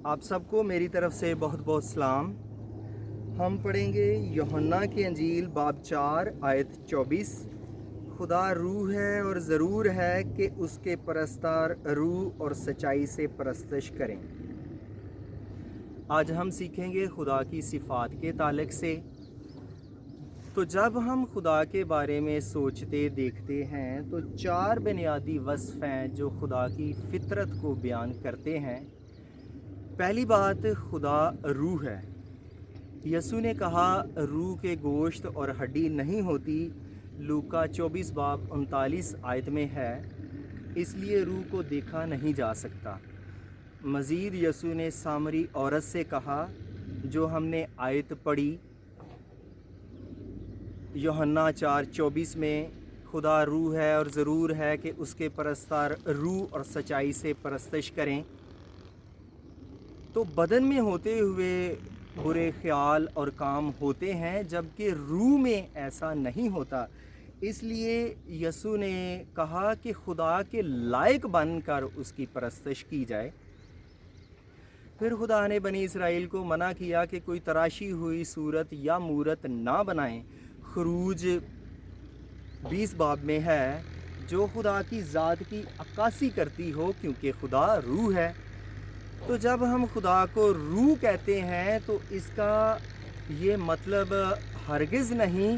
آپ سب کو میری طرف سے بہت بہت سلام۔ ہم پڑھیں گے یوحنا کی انجیل باب 4 آیت 24۔ خدا روح ہے اور ضرور ہے کہ اس کے پرستار روح اور سچائی سے پرستش کریں۔ آج ہم سیکھیں گے خدا کی صفات کے تعلق سے۔ تو جب ہم خدا کے بارے میں سوچتے دیکھتے ہیں تو 4 بنیادی وصف ہیں جو خدا کی فطرت کو بیان کرتے ہیں۔ پہلی بات، خدا روح ہے۔ یسوع نے کہا روح کے گوشت اور ہڈی نہیں ہوتی، لوکا 24 باب 39 آیت میں ہے، اس لیے روح کو دیکھا نہیں جا سکتا۔ مزید یسوع نے سامری عورت سے کہا جو ہم نے آیت پڑھی یوحنا 4:24 میں، خدا روح ہے اور ضرور ہے کہ اس کے پرستار روح اور سچائی سے پرستش کریں۔ تو بدن میں ہوتے ہوئے برے خیال اور کام ہوتے ہیں، جبکہ روح میں ایسا نہیں ہوتا۔ اس لیے یسوع نے کہا کہ خدا کے لائق بن کر اس کی پرستش کی جائے۔ پھر خدا نے بنی اسرائیل کو منع کیا کہ کوئی تراشی ہوئی صورت یا مورت نہ بنائیں۔ خروج 20 باب میں ہے، جو خدا کی ذات کی عکاسی کرتی ہو، کیونکہ خدا روح ہے۔ تو جب ہم خدا کو روح کہتے ہیں تو اس کا یہ مطلب ہرگز نہیں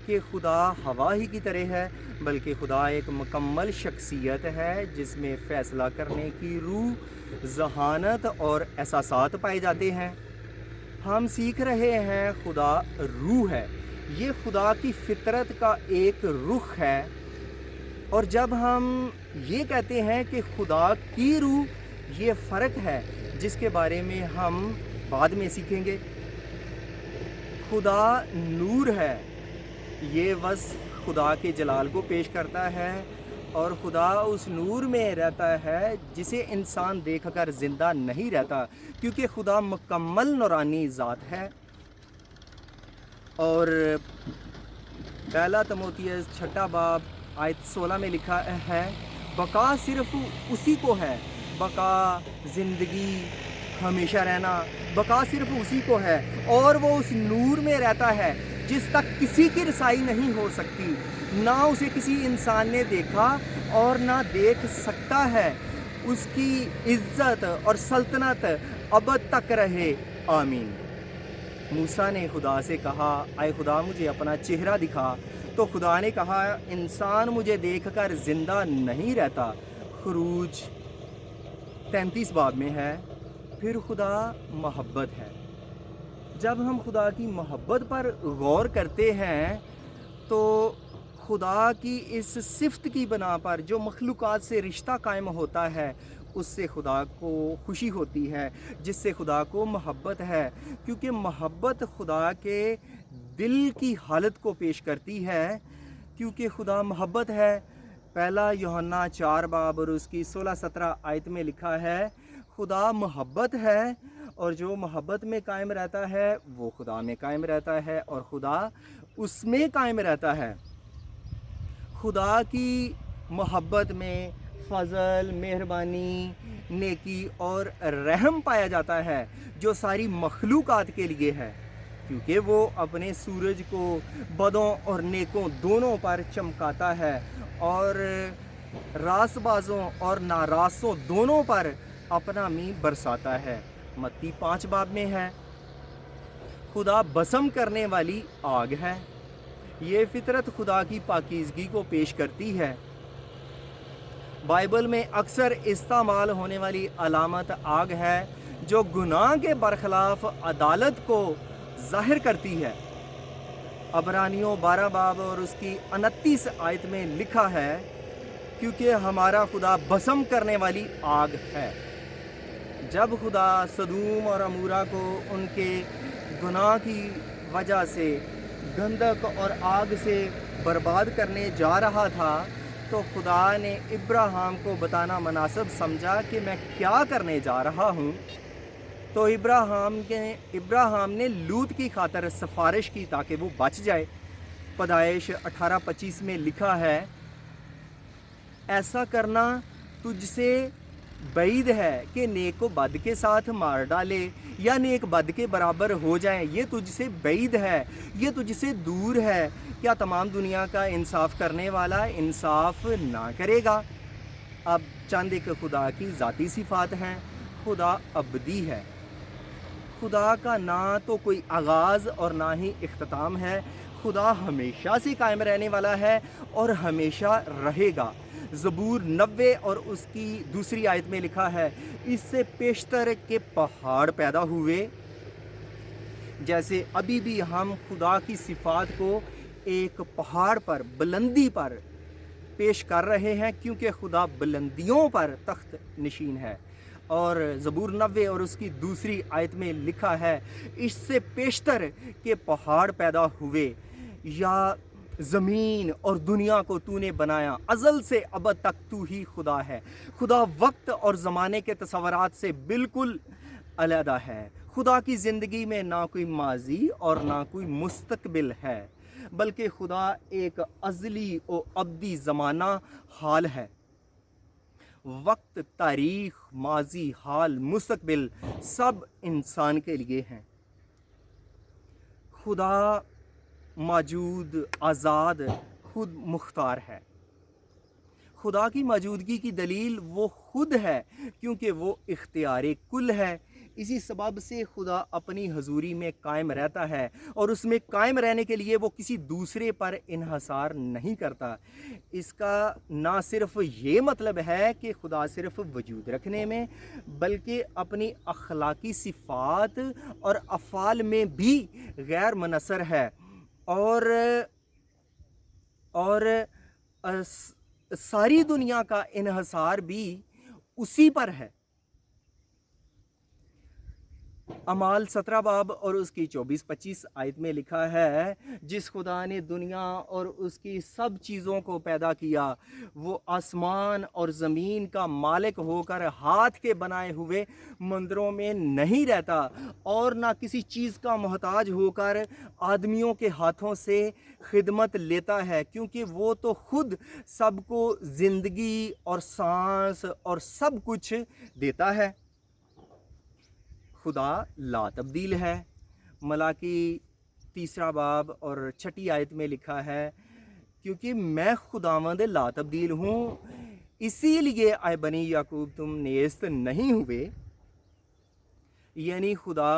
کہ خدا ہوا ہی کی طرح ہے، بلکہ خدا ایک مکمل شخصیت ہے جس میں فیصلہ کرنے کی روح، ذہانت اور احساسات پائے جاتے ہیں۔ ہم سیکھ رہے ہیں خدا روح ہے، یہ خدا کی فطرت کا ایک رخ ہے۔ اور جب ہم یہ کہتے ہیں کہ خدا کی روح، یہ فرق ہے جس کے بارے میں ہم بعد میں سیکھیں گے۔ خدا نور ہے، یہ وصف خدا کے جلال کو پیش کرتا ہے، اور خدا اس نور میں رہتا ہے جسے انسان دیکھ کر زندہ نہیں رہتا، کیونکہ خدا مکمل نورانی ذات ہے۔ اور پہلا تموتھیوس 6 باب آیت 16 میں لکھا ہے، بقا صرف اسی کو ہے، بقا زندگی ہمیشہ رہنا، بقا صرف اسی کو ہے، اور وہ اس نور میں رہتا ہے جس تک کسی کی رسائی نہیں ہو سکتی، نہ اسے کسی انسان نے دیکھا اور نہ دیکھ سکتا ہے۔ اس کی عزت اور سلطنت ابد تک رہے، آمین۔ موسیٰ نے خدا سے کہا، اے خدا مجھے اپنا چہرہ دکھا، تو خدا نے کہا انسان مجھے دیکھ کر زندہ نہیں رہتا۔ خروج 33 باب میں ہے۔ پھر خدا محبت ہے۔ جب ہم خدا کی محبت پر غور کرتے ہیں تو خدا کی اس صفت کی بنا پر جو مخلوقات سے رشتہ قائم ہوتا ہے، اس سے خدا کو خوشی ہوتی ہے، جس سے خدا کو محبت ہے، کیونکہ محبت خدا کے دل کی حالت کو پیش کرتی ہے، کیونکہ خدا محبت ہے۔ پہلا یوحنا 4 باب اور اس کی 16-17 آیت میں لکھا ہے، خدا محبت ہے، اور جو محبت میں قائم رہتا ہے وہ خدا میں قائم رہتا ہے اور خدا اس میں قائم رہتا ہے۔ خدا کی محبت میں فضل، مہربانی، نیکی اور رحم پایا جاتا ہے، جو ساری مخلوقات کے لیے ہے، کیونکہ وہ اپنے سورج کو بدوں اور نیکوں دونوں پر چمکاتا ہے، اور راست بازوں اور ناراستوں دونوں پر اپنا می برساتا ہے۔ متی 5 باب میں ہے، خدا بسم کرنے والی آگ ہے۔ یہ فطرت خدا کی پاکیزگی کو پیش کرتی ہے۔ بائبل میں اکثر استعمال ہونے والی علامت آگ ہے، جو گناہ کے برخلاف عدالت کو ظاہر کرتی ہے۔ عبرانیوں 12 باب اور اس کی 29 آیت میں لکھا ہے، کیونکہ ہمارا خدا بسم کرنے والی آگ ہے۔ جب خدا سدوم اور عمورہ کو ان کے گناہ کی وجہ سے گندک اور آگ سے برباد کرنے جا رہا تھا، تو خدا نے ابراہیم کو بتانا مناسب سمجھا کہ میں کیا کرنے جا رہا ہوں۔ تو ابراہیم نے لوط کی خاطر سفارش کی تاکہ وہ بچ جائے۔ پیدائش 18:25 میں لکھا ہے، ایسا کرنا تجھ سے بعید ہے کہ نیک کو بد کے ساتھ مار ڈالے یا نیک بد کے برابر ہو جائیں، یہ تجھ سے بعید ہے، یہ تجھ سے دور ہے۔ کیا تمام دنیا کا انصاف کرنے والا انصاف نہ کرے گا؟ اب چند ایک خدا کی ذاتی صفات ہیں۔ خدا ابدی ہے، خدا کا نہ تو کوئی آغاز اور نہ ہی اختتام ہے۔ خدا ہمیشہ سے قائم رہنے والا ہے اور ہمیشہ رہے گا۔ زبور 90 اور اس کی دوسری آیت میں لکھا ہے، اس سے پیشتر کے پہاڑ پیدا ہوئے۔ جیسے ابھی بھی ہم خدا کی صفات کو ایک پہاڑ پر، بلندی پر پیش کر رہے ہیں، کیونکہ خدا بلندیوں پر تخت نشین ہے۔ اور زبور 90 اور اس کی دوسری آیت میں لکھا ہے، اس سے پیشتر کے پہاڑ پیدا ہوئے، یا زمین اور دنیا کو تو نے بنایا، ازل سے ابد تک تو ہی خدا ہے۔ خدا وقت اور زمانے کے تصورات سے بالکل علیحدہ ہے۔ خدا کی زندگی میں نہ کوئی ماضی اور نہ کوئی مستقبل ہے، بلکہ خدا ایک ازلی و ابدی زمانہ حال ہے۔ وقت، تاریخ، ماضی، حال، مستقبل سب انسان کے لیے ہیں۔ خدا موجود، آزاد، خود مختار ہے۔ خدا کی موجودگی کی دلیل وہ خود ہے، کیونکہ وہ اختیار کل ہے۔ اسی سبب سے خدا اپنی حضوری میں قائم رہتا ہے، اور اس میں قائم رہنے کے لیے وہ کسی دوسرے پر انحصار نہیں کرتا۔ اس کا نہ صرف یہ مطلب ہے کہ خدا صرف وجود رکھنے میں، بلکہ اپنی اخلاقی صفات اور افعال میں بھی غیر منحصر ہے، اور ساری دنیا کا انحصار بھی اسی پر ہے۔ اعمال 17 باب اور اس کی 24-25 آیت میں لکھا ہے، جس خدا نے دنیا اور اس کی سب چیزوں کو پیدا کیا، وہ آسمان اور زمین کا مالک ہو کر ہاتھ کے بنائے ہوئے مندروں میں نہیں رہتا، اور نہ کسی چیز کا محتاج ہو کر آدمیوں کے ہاتھوں سے خدمت لیتا ہے، کیونکہ وہ تو خود سب کو زندگی اور سانس اور سب کچھ دیتا ہے۔ خدا لا تبدیل ہے۔ ملاکی 3 باب اور 6 آیت میں لکھا ہے، کیونکہ میں خداوند لا تبدیل ہوں، اسی لیے اے بنی یعقوب تم نیست نہیں ہوئے۔ یعنی خدا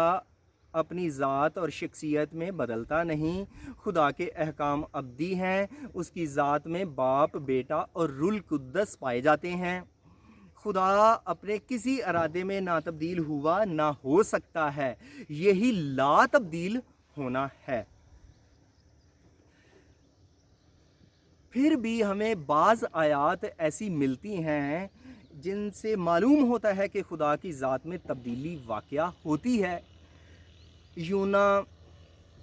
اپنی ذات اور شخصیت میں بدلتا نہیں۔ خدا کے احکام ابدی ہیں، اس کی ذات میں باپ، بیٹا اور روح القدس پائے جاتے ہیں۔ خدا اپنے کسی ارادے میں نہ تبدیل ہوا نہ ہو سکتا ہے، یہی لا تبدیل ہونا ہے۔ پھر بھی ہمیں بعض آیات ایسی ملتی ہیں جن سے معلوم ہوتا ہے کہ خدا کی ذات میں تبدیلی واقعہ ہوتی ہے۔ یونا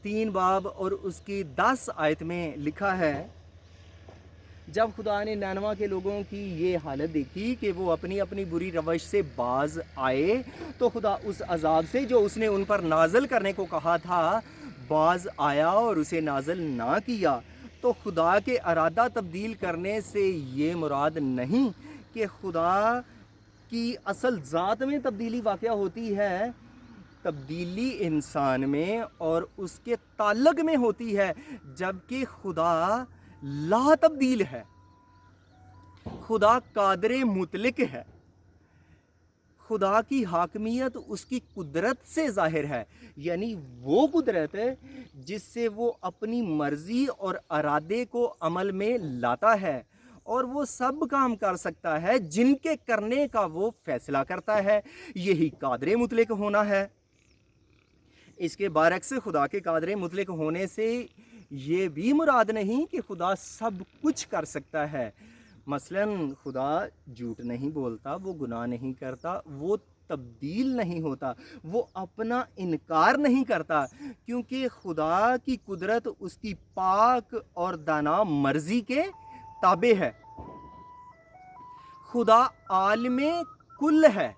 3 باب اور اس کی 10 آیت میں لکھا ہے، جب خدا نے نینوا کے لوگوں کی یہ حالت دیکھی کہ وہ اپنی اپنی بری روش سے باز آئے، تو خدا اس عذاب سے جو اس نے ان پر نازل کرنے کو کہا تھا باز آیا اور اسے نازل نہ کیا۔ تو خدا کے ارادہ تبدیل کرنے سے یہ مراد نہیں کہ خدا کی اصل ذات میں تبدیلی واقعہ ہوتی ہے۔ تبدیلی انسان میں اور اس کے تعلق میں ہوتی ہے، جبکہ خدا لا تبدیل ہے۔ خدا قادر مطلق ہے۔ خدا کی حاکمیت اس کی قدرت سے ظاہر ہے، یعنی وہ قدرت جس سے وہ اپنی مرضی اور ارادے کو عمل میں لاتا ہے، اور وہ سب کام کر سکتا ہے جن کے کرنے کا وہ فیصلہ کرتا ہے۔ یہی قادر مطلق ہونا ہے۔ اس کے برعکس خدا کے قادر مطلق ہونے سے یہ بھی مراد نہیں کہ خدا سب کچھ کر سکتا ہے۔ مثلا خدا جھوٹ نہیں بولتا، وہ گناہ نہیں کرتا، وہ تبدیل نہیں ہوتا، وہ اپنا انکار نہیں کرتا، کیونکہ خدا کی قدرت اس کی پاک اور دانا مرضی کے تابع ہے۔ خدا عالم کل ہے۔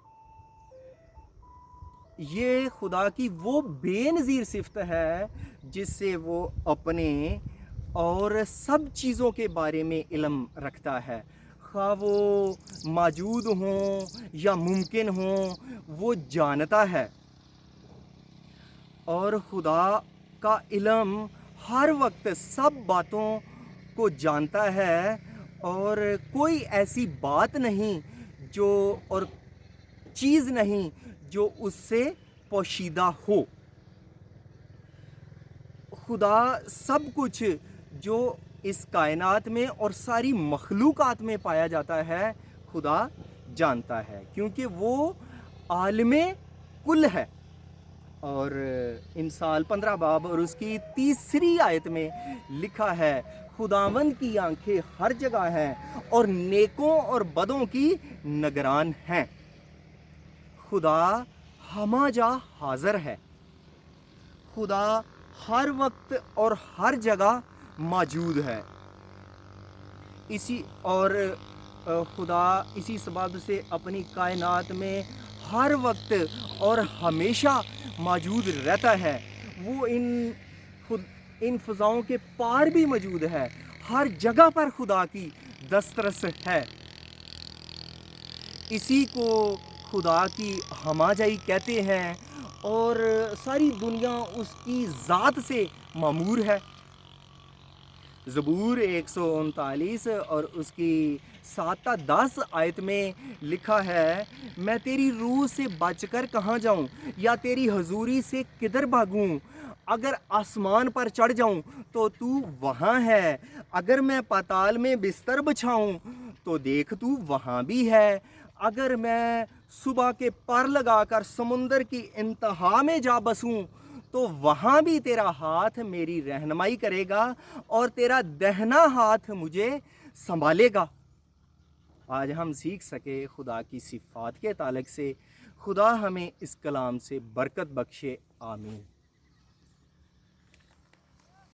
یہ خدا کی وہ بے نظیر صفت ہے جس سے وہ اپنے اور سب چیزوں کے بارے میں علم رکھتا ہے۔ خواہ وہ موجود ہوں یا ممکن ہوں، وہ جانتا ہے، اور خدا کا علم ہر وقت سب باتوں کو جانتا ہے، اور کوئی ایسی بات نہیں جو اور چیز نہیں جو اس سے پوشیدہ ہو۔ خدا سب کچھ جو اس کائنات میں اور ساری مخلوقات میں پایا جاتا ہے خدا جانتا ہے، کیونکہ وہ عالم کل ہے۔ اور انسان 15 باب اور اس کی 3 آیت میں لکھا ہے، خداوند کی آنکھیں ہر جگہ ہیں اور نیکوں اور بدوں کی نگران ہیں۔ خدا ہمہ جا حاضر ہے، خدا ہر وقت اور ہر جگہ موجود ہے۔ خدا اسی سبب سے اپنی کائنات میں ہر وقت اور ہمیشہ موجود رہتا ہے۔ وہ ان فضاؤں کے پار بھی موجود ہے، ہر جگہ پر خدا کی دسترس ہے۔ اسی کو خدا کی ہمہ جائی کہتے ہیں، اور ساری دنیا اس کی ذات سے معمور ہے۔ زبور 139 اور اس کی 7 تا 10 آیت میں لکھا ہے، میں تیری روح سے بچ کر کہاں جاؤں، یا تیری حضوری سے کدھر بھاگوں؟ اگر آسمان پر چڑھ جاؤں تو تو وہاں ہے، اگر میں پاتال میں بستر بچھاؤں تو دیکھ تو وہاں بھی ہے، اگر میں صبح کے پر لگا کر سمندر کی انتہا میں جا بسوں تو وہاں بھی تیرا ہاتھ میری رہنمائی کرے گا اور تیرا دہنا ہاتھ مجھے سنبھالے گا۔ آج ہم سیکھ سکے خدا کی صفات کے تعلق سے۔ خدا ہمیں اس کلام سے برکت بخشے، آمین۔